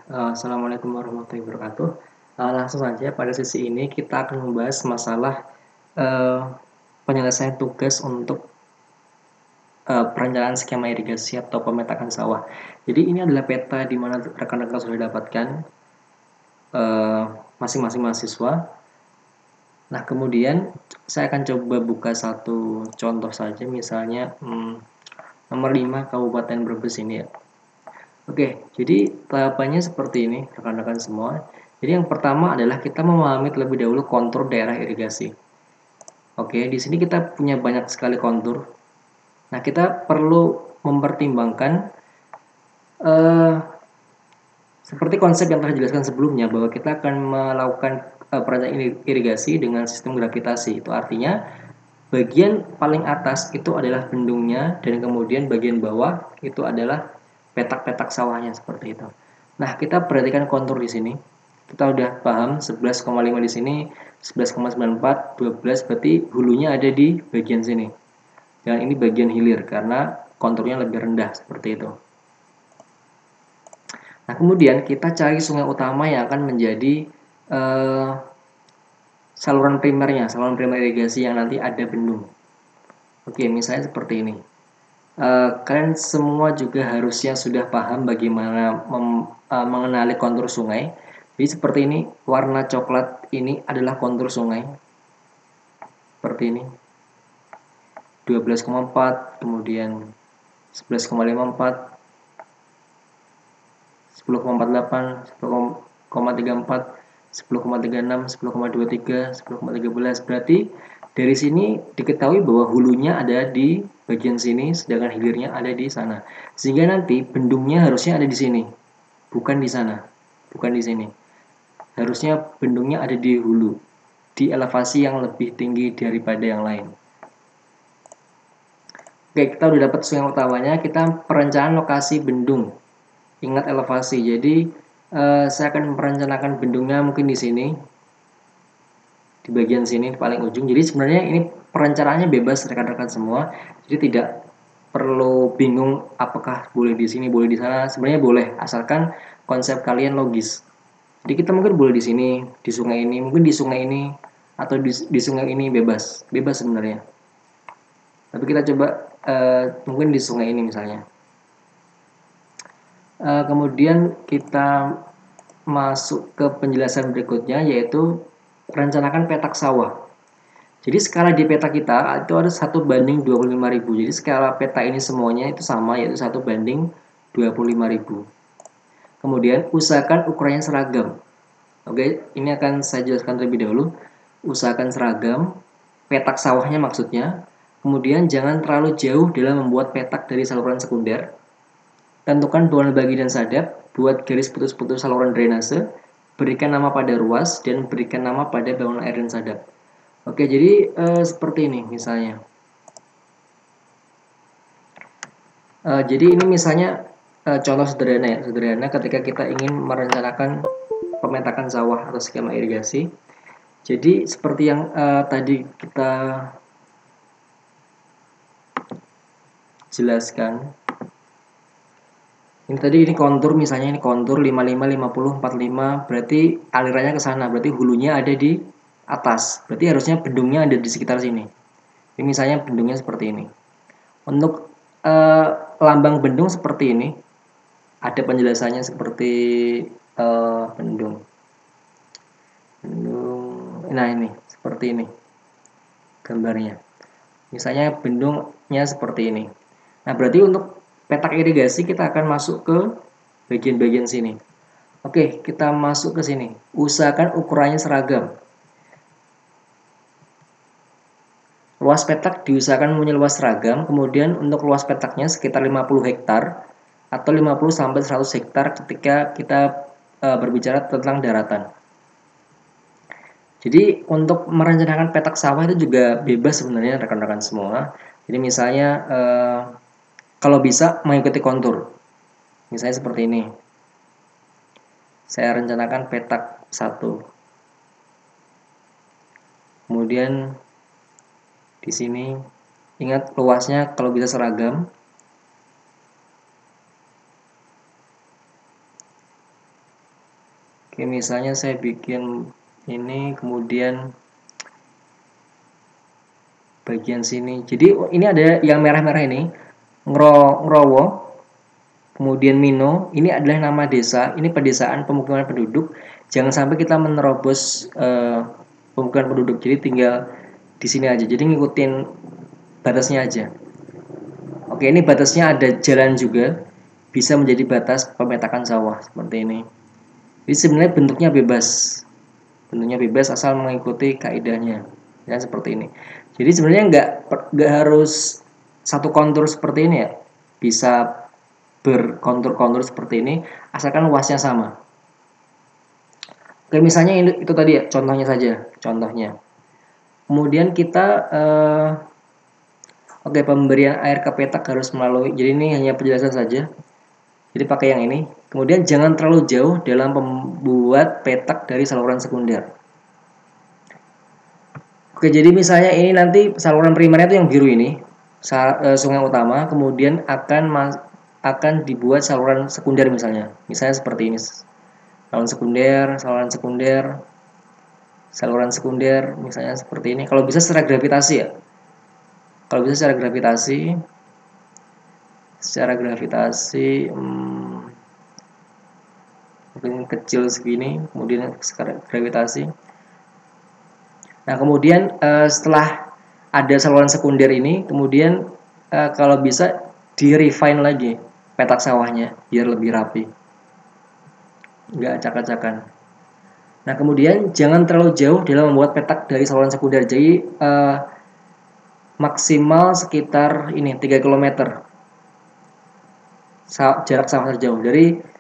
Assalamualaikum warahmatullahi wabarakatuh. Langsung saja pada sesi ini kita akan membahas masalah eh, penyelesaian tugas untuk perencanaan skema irigasi atau pemetakan sawah. Jadi ini adalah peta di mana rekan-rekan sudah dapatkan masing-masing mahasiswa. Nah, kemudian saya akan coba buka satu contoh saja, misalnya nomor 5 Kabupaten Brebes ini ya. Jadi tahapannya seperti ini, rekan-rekan semua. Jadi yang pertama adalah kita memahami terlebih dahulu kontur daerah irigasi. Di sini kita punya banyak sekali kontur. Nah, kita perlu mempertimbangkan seperti konsep yang telah dijelaskan sebelumnya bahwa kita akan melakukan perencanaan irigasi dengan sistem gravitasi. Itu artinya bagian paling atas itu adalah bendungnya dan kemudian bagian bawah itu adalah petak-petak sawahnya seperti itu. Nah, kita perhatikan kontur di sini. Kita udah paham 11,5 di sini, 11,94, 12 berarti hulunya ada di bagian sini. Dan ini bagian hilir karena konturnya lebih rendah seperti itu. Nah, kemudian kita cari sungai utama yang akan menjadi saluran primernya, saluran primer irigasi yang nanti ada bendung. Misalnya seperti ini. Kalian semua juga harusnya sudah paham bagaimana mengenali kontur sungai. Jadi seperti ini, warna coklat ini adalah kontur sungai. Seperti ini. 12,4, kemudian 11,54, 10,48, 10,34, 10,36, 10,23, 10,13. Berarti dari sini diketahui bahwa hulunya ada di bagian sini, sedangkan hilirnya ada di sana. Sehingga nanti bendungnya harusnya ada di sini, bukan di sana, bukan di sini. Harusnya bendungnya ada di hulu, di elevasi yang lebih tinggi daripada yang lain. Kita udah dapat sungai utamanya, kita perencanaan lokasi bendung. Ingat elevasi, jadi saya akan merencanakan bendungnya mungkin di sini, di bagian sini, di paling ujung. Jadi sebenarnya ini perencanaannya bebas rekan-rekan semua, jadi tidak perlu bingung apakah boleh di sini, boleh di sana. Sebenarnya boleh, asalkan konsep kalian logis. Jadi kita mungkin boleh di sini, di sungai ini, mungkin di sungai ini, atau di sungai ini bebas sebenarnya. Tapi kita coba mungkin di sungai ini misalnya. Kemudian kita masuk ke penjelasan berikutnya, yaitu rencanakan petak sawah. Jadi skala di peta kita itu ada 1:25.000. Jadi skala peta ini semuanya itu sama, yaitu 1:25.000. Kemudian usahakan ukurannya seragam. Ini akan saya jelaskan terlebih dahulu. Usahakan seragam, petak sawahnya maksudnya. Kemudian jangan terlalu jauh dalam membuat petak dari saluran sekunder. Tentukan bauran bagi dan sadap, buat garis putus-putus saluran drainase, berikan nama pada ruas, dan berikan nama pada bangunan air dan sadap. Jadi seperti ini misalnya. Jadi ini misalnya contoh sederhana ya, sederhana ketika kita ingin merencanakan pemetakan sawah atau skema irigasi. Jadi seperti yang tadi kita jelaskan. Ini kontur, misalnya ini kontur 55, 50, 45, berarti alirannya ke sana, berarti hulunya ada di atas. Berarti harusnya bendungnya ada di sekitar sini. Ini misalnya bendungnya seperti ini. Untuk lambang bendung seperti ini, ada penjelasannya seperti bendung. Nah ini, seperti ini gambarnya. Misalnya bendungnya seperti ini. Nah berarti untuk petak irigasi kita akan masuk ke bagian-bagian sini. Kita masuk ke sini. Usahakan ukurannya seragam. Luas petak diusahakan mempunyai luas seragam. Kemudian untuk luas petaknya sekitar 50 hektar atau 50 sampai 100 hektar ketika kita berbicara tentang daratan. Jadi untuk merencanakan petak sawah itu juga bebas sebenarnya rekan-rekan semua. Jadi misalnya kalau bisa mengikuti kontur. Misalnya seperti ini. Saya rencanakan petak 1. Kemudian di sini ingat luasnya kalau bisa seragam. Oke, misalnya saya bikin ini, kemudian bagian sini. Jadi ini ada yang merah-merah ini, Ngrowo, kemudian Mino. Ini adalah nama desa. Ini pedesaan, pemukiman penduduk. Jangan sampai kita menerobos pemukiman penduduk. Jadi tinggal di sini aja. Jadi ngikutin batasnya aja. Oke, ini batasnya ada jalan juga. Bisa menjadi batas pemetakan sawah seperti ini. Jadi sebenarnya bentuknya bebas. Bentuknya bebas asal mengikuti kaidahnya. Ya seperti ini. Jadi sebenarnya nggak harus satu kontur seperti ini ya. Bisa berkontur-kontur seperti ini asalkan luasnya sama. Oke, misalnya itu tadi ya, contohnya saja, contohnya. Kemudian kita oke, pemberian air ke petak harus melalui, jadi ini hanya penjelasan saja. Jadi pakai yang ini. Kemudian jangan terlalu jauh dalam membuat petak dari saluran sekunder. Oke, jadi misalnya ini nanti saluran primernya itu yang biru ini, sungai utama, kemudian akan dibuat saluran sekunder misalnya seperti ini, saluran sekunder, misalnya seperti ini. Kalau bisa secara gravitasi ya, secara gravitasi mungkin kecil segini, kemudian secara gravitasi. Nah, kemudian setelah ada saluran sekunder ini, kemudian kalau bisa di-refine lagi petak sawahnya biar lebih rapi, nggak acak-acakan. Nah, kemudian jangan terlalu jauh dalam membuat petak dari saluran sekunder. Jadi maksimal sekitar ini 3 km jarak sawah terjauh. Dari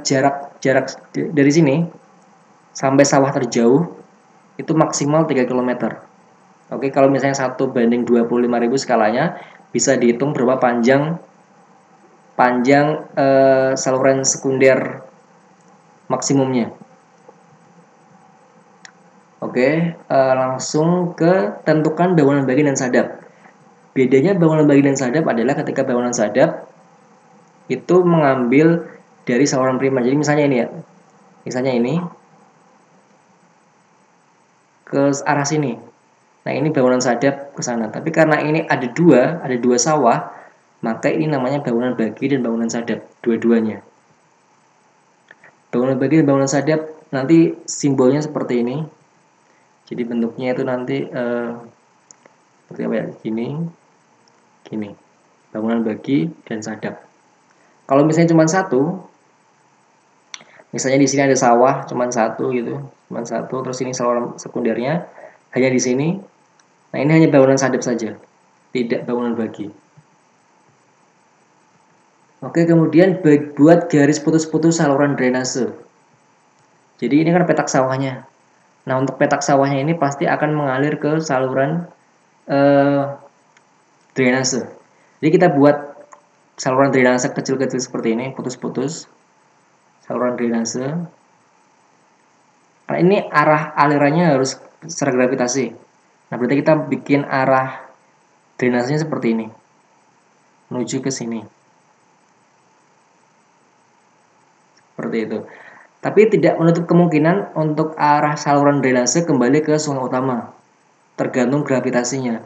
jarak dari sini sampai sawah terjauh itu maksimal 3 km. Oke, kalau misalnya 1:25.000 skalanya, bisa dihitung berapa panjang saluran sekunder maksimumnya. Oke, langsung ke tentukan bangunan bagi dan sadap. Bedanya bangunan bagi dan sadap adalah ketika bangunan sadap itu mengambil dari saluran primer. Jadi misalnya ini ya, misalnya ini ke arah sini. Nah, ini bangunan sadap ke sana. Tapi karena ini ada dua sawah, maka ini namanya bangunan bagi dan bangunan sadap, dua-duanya. Bangunan bagi dan bangunan sadap nanti simbolnya seperti ini. Jadi bentuknya itu nanti seperti apa ya? Gini. Bangunan bagi dan sadap. Kalau misalnya cuma satu, misalnya di sini ada sawah cuma satu gitu, terus ini saluran sekundernya hanya di sini. Nah, ini hanya bangunan sadap saja, tidak bangunan bagi. Oke, kemudian buat garis putus-putus saluran drainase. Jadi ini kan petak sawahnya. Nah, untuk petak sawahnya ini pasti akan mengalir ke saluran drainase. Jadi kita buat saluran drainase kecil-kecil seperti ini, putus-putus saluran drainase. Nah, ini arah alirannya harus secara gravitasi. Nah, berarti kita bikin arah drainasenya seperti ini, menuju ke sini. Seperti itu. Tapi tidak menutup kemungkinan untuk arah saluran drainase kembali ke sungai utama, tergantung gravitasinya.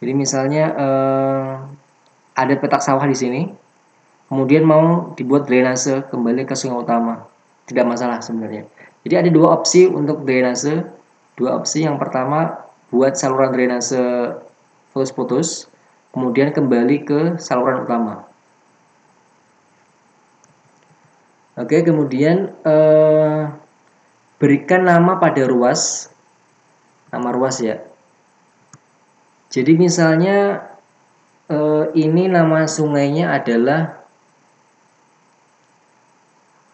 Jadi misalnya ada petak sawah di sini, kemudian mau dibuat drainase kembali ke sungai utama, tidak masalah sebenarnya. Jadi ada dua opsi untuk drainase. Dua opsi, yang pertama buat saluran drainase putus-putus, kemudian kembali ke saluran utama. Oke, kemudian berikan nama pada ruas, nama ruas ya. Jadi misalnya ini nama sungainya adalah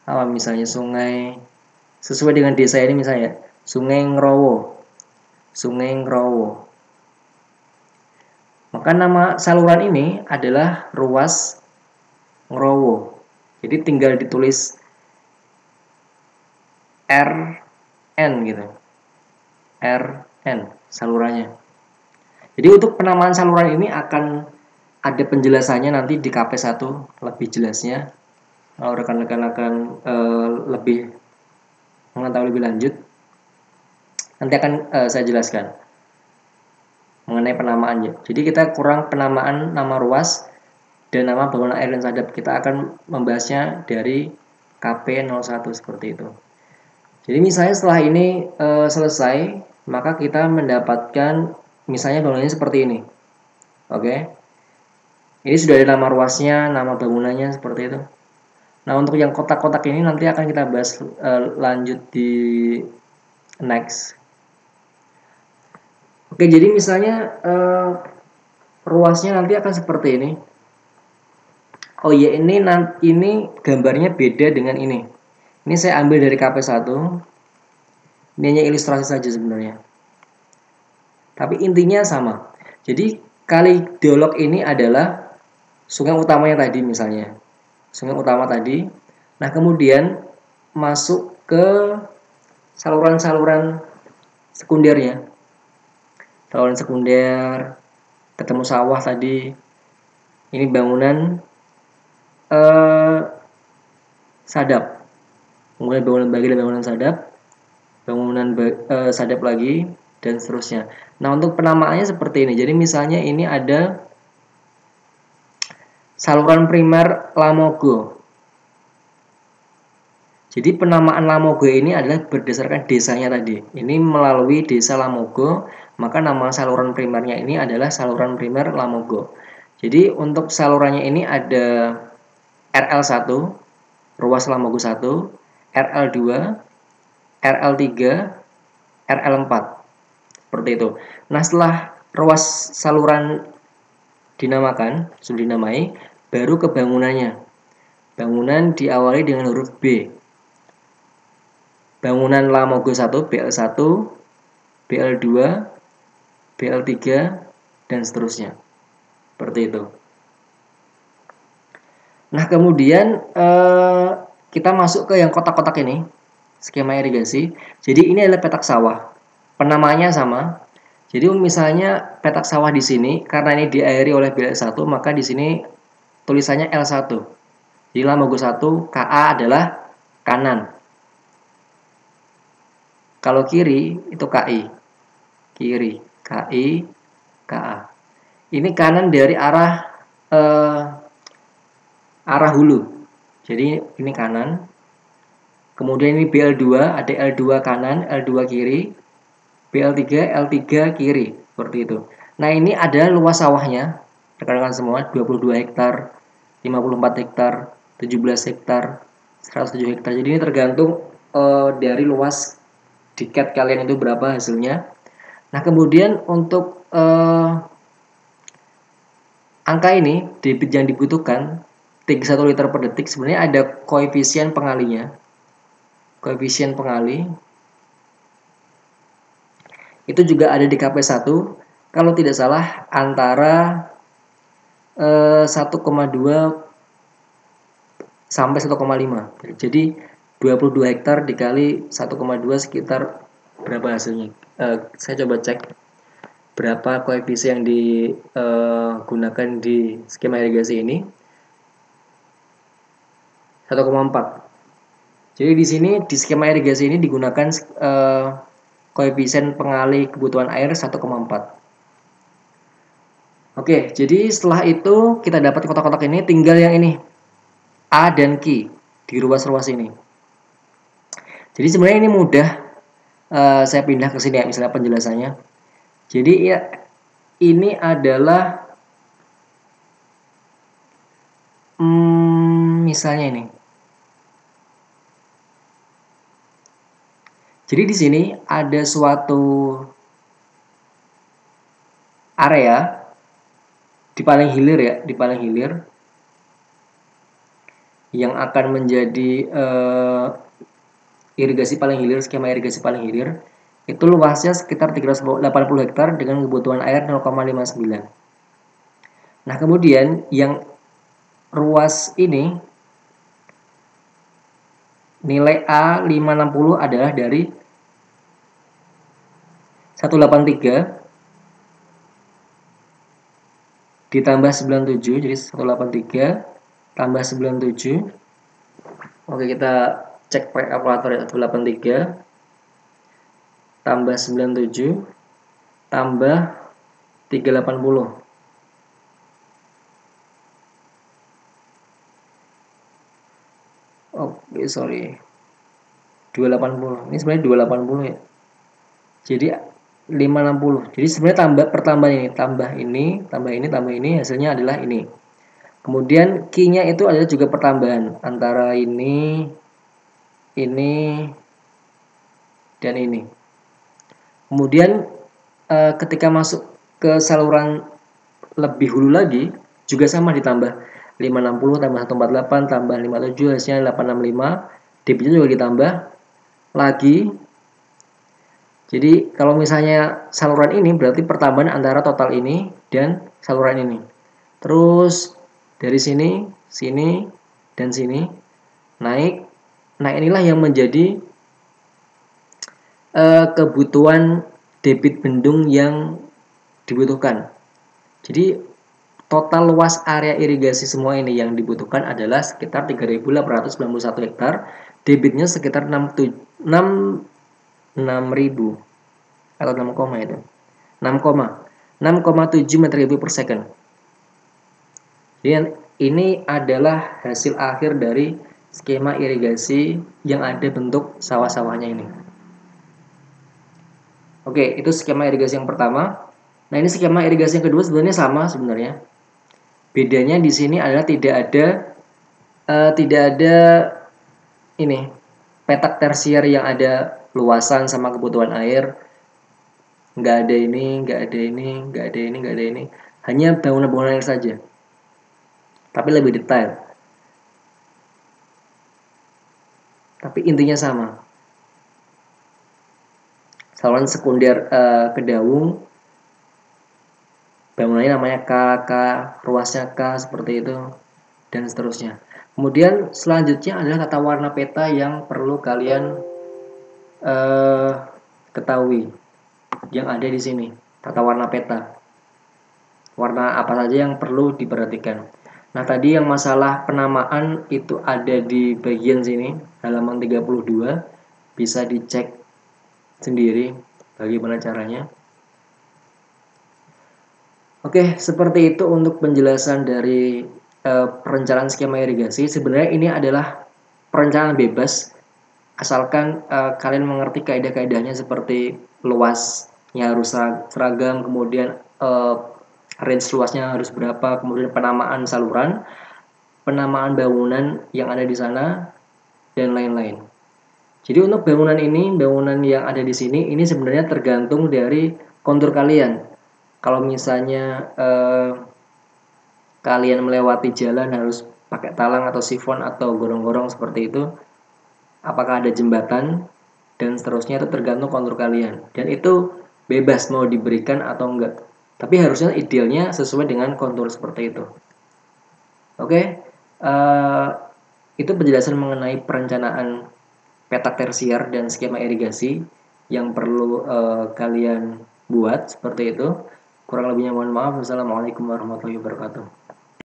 apa, misalnya sungai sesuai dengan desa ini, misalnya Sungai Ngrowo. Maka nama saluran ini adalah ruas Ngrowo. Jadi tinggal ditulis RN gitu. RN salurannya. Jadi untuk penamaan saluran ini akan ada penjelasannya nanti di KP1 lebih jelasnya. Kalau rekan-rekan akan lebih mengetahui lebih lanjut, nanti akan saya jelaskan mengenai penamaannya. Jadi kita kurang penamaan nama ruas dan nama bangunan air dan sadap. Kita akan membahasnya dari KP01 seperti itu. Jadi misalnya setelah ini selesai, maka kita mendapatkan misalnya bangunannya seperti ini. Oke. Ini sudah ada nama ruasnya, nama bangunannya seperti itu. Nah, untuk yang kotak-kotak ini nanti akan kita bahas lanjut di next. Oke, jadi misalnya ruasnya nanti akan seperti ini. Oh iya, ini gambarnya beda dengan ini. Ini saya ambil dari KP1. Ini hanya ilustrasi saja sebenarnya. Tapi intinya sama. Jadi kali dialog ini adalah sungai utamanya tadi misalnya. Sungai utama tadi. Nah, kemudian masuk ke saluran-saluran sekundernya. Saluran sekunder, ketemu sawah tadi. Ini bangunan sadap. Kemudian bangunan bagi dan bangunan sadap. Bangunan sadap lagi dan seterusnya. Nah, untuk penamaannya seperti ini. Jadi misalnya ini ada saluran primer Lamogo. Jadi penamaan Lamogo ini adalah berdasarkan desanya tadi. Ini melalui desa Lamogo, maka nama saluran primernya ini adalah saluran primer Lamogo. Jadi untuk salurannya ini ada RL1, ruas Lamogo 1, RL2, RL3, RL4. Seperti itu. Nah, setelah ruas saluran dinamakan, sudah dinamai, baru ke bangunannya. Bangunan diawali dengan huruf B. Bangunan Lamogo 1, BL1, BL2, BL3, dan seterusnya. Seperti itu. Nah, kemudian kita masuk ke yang kotak-kotak ini, skema irigasi. Jadi ini adalah petak sawah. Penamaannya sama. Jadi misalnya petak sawah di sini, karena ini diairi oleh BL1, maka di sini tulisannya L1. Jadi Lamogo 1, KA adalah kanan. Kalau kiri itu KI. Kiri, KI, KA. Ini kanan dari arah hulu. Jadi ini kanan. Kemudian ini BL2, ada L2 kanan, L2 kiri, BL3, L3 kiri, seperti itu. Nah, ini ada luas sawahnya, rekan-rekan semua, 22 hektar, 54 hektar, 17 hektar, 107 hektar. Jadi ini tergantung dari luas diket kalian itu berapa hasilnya. Nah, kemudian untuk angka ini, debit yang dibutuhkan 31 liter per detik, sebenarnya ada koefisien pengalinya. Koefisien pengali itu juga ada di KP1, kalau tidak salah antara 1,2 sampai 1,5. Jadi 22 hektar dikali 1,2 sekitar berapa hasilnya? Saya coba cek berapa koefisien yang digunakan di skema irigasi ini. 1,4. Jadi di sini di skema irigasi ini digunakan koefisien pengali kebutuhan air 1,4. Oke, jadi setelah itu kita dapat kotak-kotak ini, tinggal yang ini A dan Q di ruas-ruas ini. Jadi sebenarnya ini mudah. Saya pindah ke sini ya, misalnya penjelasannya. Jadi ya ini adalah misalnya ini. Jadi di sini ada suatu area di paling hilir ya, di paling hilir yang akan menjadi irigasi paling hilir, skema irigasi paling hilir. Itu luasnya sekitar 380 hektar dengan kebutuhan air 0,59. Nah, kemudian yang ruas ini nilai A 560 adalah dari 183 ditambah 97, jadi 183 tambah 97 Oke, kita cek pakai kalkulator ya. 183 tambah 97 tambah 380. Oke, sorry. 280. Ini sebenarnya 280 ya. Jadi 560. Jadi sebenarnya pertambahan ini, tambah ini hasilnya adalah ini. Kemudian key-nya itu adalah juga pertambahan antara ini dan ini. Kemudian ketika masuk ke saluran lebih hulu lagi juga sama ditambah 560 tambah 148 tambah 57 hasilnya 865. Debitnya juga ditambah lagi. Jadi kalau misalnya saluran ini berarti pertambahan antara total ini dan saluran ini. Terus dari sini, sini, dan sini naik. Nah inilah yang menjadi kebutuhan debit bendung yang dibutuhkan. Jadi total luas area irigasi semua ini yang dibutuhkan adalah sekitar 3.891 hektar. Debitnya sekitar 6.000 atau 6, itu 6,7 meter kubik per second. Dan ini adalah hasil akhir dari skema irigasi yang ada bentuk sawah-sawahnya ini. Oke, itu skema irigasi yang pertama. Nah, ini skema irigasi yang kedua sebenarnya sama sebenarnya. Bedanya di sini adalah tidak ada ini petak tersier yang ada luasan sama kebutuhan air. Nggak ada ini, nggak ada ini, nggak ada ini, nggak ada ini. Hanya bangunan-bangunan air saja. Tapi lebih detail. Tapi intinya sama. Saluran sekunder Kedaung, bangunannya namanya K, ruasnya K seperti itu, dan seterusnya. Kemudian selanjutnya adalah tata warna peta yang perlu kalian ketahui, yang ada di sini. Tata warna peta, warna apa saja yang perlu diperhatikan. Nah tadi yang masalah penamaan itu ada di bagian sini, halaman 32, bisa dicek sendiri bagaimana caranya. Oke, seperti itu untuk penjelasan dari perencanaan skema irigasi. Sebenarnya ini adalah perencanaan bebas, asalkan kalian mengerti kaidah-kaidahnya seperti luasnya harus seragam, kemudian range luasnya harus berapa, kemudian penamaan saluran, penamaan bangunan yang ada di sana, dan lain-lain. Jadi untuk bangunan yang ada di sini, ini sebenarnya tergantung dari kontur kalian. Kalau misalnya kalian melewati jalan harus pakai talang atau sifon atau gorong-gorong seperti itu, apakah ada jembatan, dan seterusnya itu tergantung kontur kalian. Dan itu bebas mau diberikan atau enggak. Tapi harusnya idealnya sesuai dengan kontur seperti itu. Oke, itu penjelasan mengenai perencanaan petak tersier dan skema irigasi yang perlu kalian buat seperti itu. Kurang lebihnya mohon maaf. Wassalamualaikum warahmatullahi wabarakatuh.